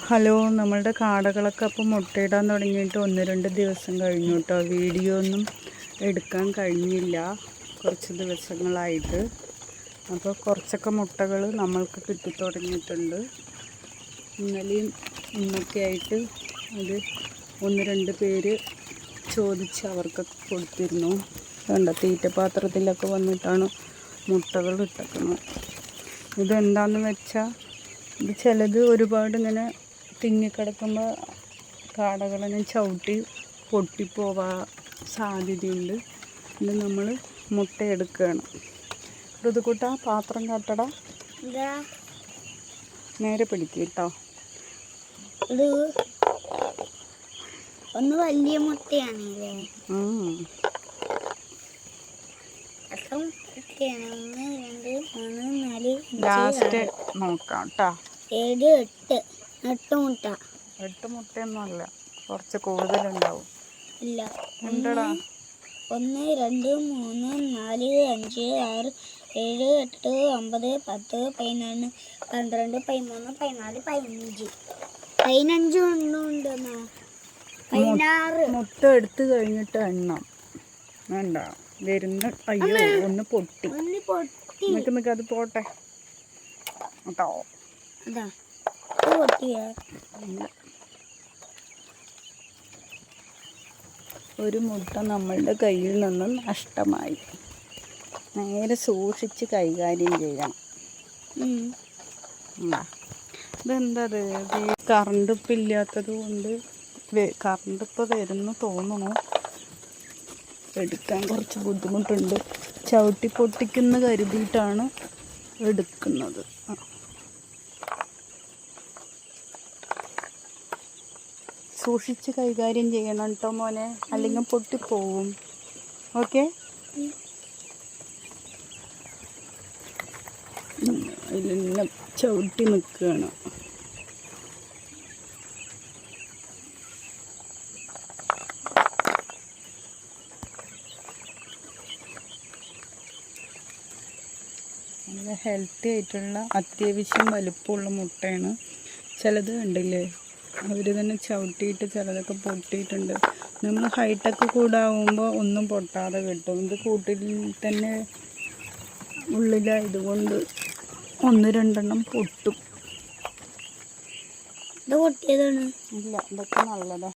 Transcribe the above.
Hello, നമ്മളുടെ കാടകളൊക്കെ അപ്പോൾ മുട്ടയിടാൻ തുടങ്ങിയിട്ട് 1-2 ദിവസം കഴിഞ്ഞു കേട്ടോ. വീഡിയോ ഒന്നും എടുക്കാൻ കഴിഞ്ഞില്ല കുറച്ച് ദിവസങ്ങളായിട്ട്. അപ്പോൾ കുറച്ചൊക്കെ മുട്ടകൾ നമ്മൾക്ക് കിട്ടിത്തുടങ്ങിയിട്ടുണ്ട്. ഇന്നലെയും ഇന്നൊക്കെ ആയിട്ട് അത് 1-2 പേര് ചോദിച്ച് അവർക്കൊക്കെ കൊടുത്തിരുന്നു. കണ്ട തീറ്റപാത്രത്തിലൊക്കെ വന്നിട്ടാണ് മുട്ടകൾ ഇട്ടേക്കുന്നത്. ഇതെന്താണെന്ന് വെച്ചാൽ ഇത് ചിലത് ഒരുപാട് ഇങ്ങനെ തിങ്ങിക്കിടക്കുമ്പോൾ കാടകളെ ചവിട്ടി പൊട്ടിപ്പോവാൻ സാധ്യതയുണ്ട്. ഇത് നമ്മൾ മുട്ടയെടുക്കുകയാണ്. ഋതുക്കൂട്ട പാത്രം കാട്ടട നേരെ പിടിക്കുക കേട്ടോ. ഇത് ഒന്ന് വലിയ മുട്ടയാണ്. ലാസ്റ്റ് നോക്കാം കേട്ടോ. 8 മുട്ട. 8 മുട്ടയൊന്നുമല്ല, കുറച്ച് കൂടുതലുണ്ടാവും. ഇല്ല, ഉണ്ടടാ. 1 2 3 4 5 6 7 8 9 10 11 12 13 14 15 15 ഉണ്ടെന്നോ. 16 മുട്ട എടുത്ത് കഴിഞ്ഞിട്ട് എണ്ണം വേണ്ട വരുന്ന. അയ്യോ, ഒന്ന് പൊട്ടി. നിനക്ക് അത് പോട്ടെ കേട്ടോ. അതാ പൊട്ടിയ ഒരു മുട്ട നമ്മളുടെ കയ്യിൽ നിന്ന് നഷ്ടമായി. നേരെ സൂക്ഷിച്ച് കൈകാര്യം ചെയ്യണം. ഇതെന്തത് കറണ്ട് ഇപ്പം ഇല്ലാത്തത് കൊണ്ട് കറണ്ട് ഇപ്പോൾ വരുന്നു തോന്നണു. എടുക്കാൻ കുറച്ച് ബുദ്ധിമുട്ടുണ്ട്. ചവിട്ടി പൊട്ടിക്കുന്ന കരുതിയിട്ടാണ് എടുക്കുന്നത്. സൂക്ഷിച്ച് കൈകാര്യം ചെയ്യണം കേട്ടോ മോനെ, അല്ലെങ്കിൽ പൊട്ടിപ്പോവും. ഓക്കെ. അതിലെല്ലാം ചവിട്ടി നിൽക്കുകയാണ്. നല്ല ഹെൽത്തി ആയിട്ടുള്ള അത്യാവശ്യം വലുപ്പമുള്ള മുട്ടയാണ്. ചിലത് കണ്ടില്ലേ, അവർ തന്നെ ചവിട്ടിയിട്ട് ചിലതൊക്കെ പൊട്ടിയിട്ടുണ്ട്. നമ്മൾ ഹൈറ്റൊക്കെ കൂടാകുമ്പോൾ ഒന്നും പൊട്ടാതെ കിട്ടും. ഇത് കൂട്ടിൽ തന്നെ ഉള്ളിലായതുകൊണ്ട് 1-2 പൊട്ടും. ഇത് പൊട്ടിയതാണ്. ഇല്ല, ഇതൊക്കെ നല്ലതാ.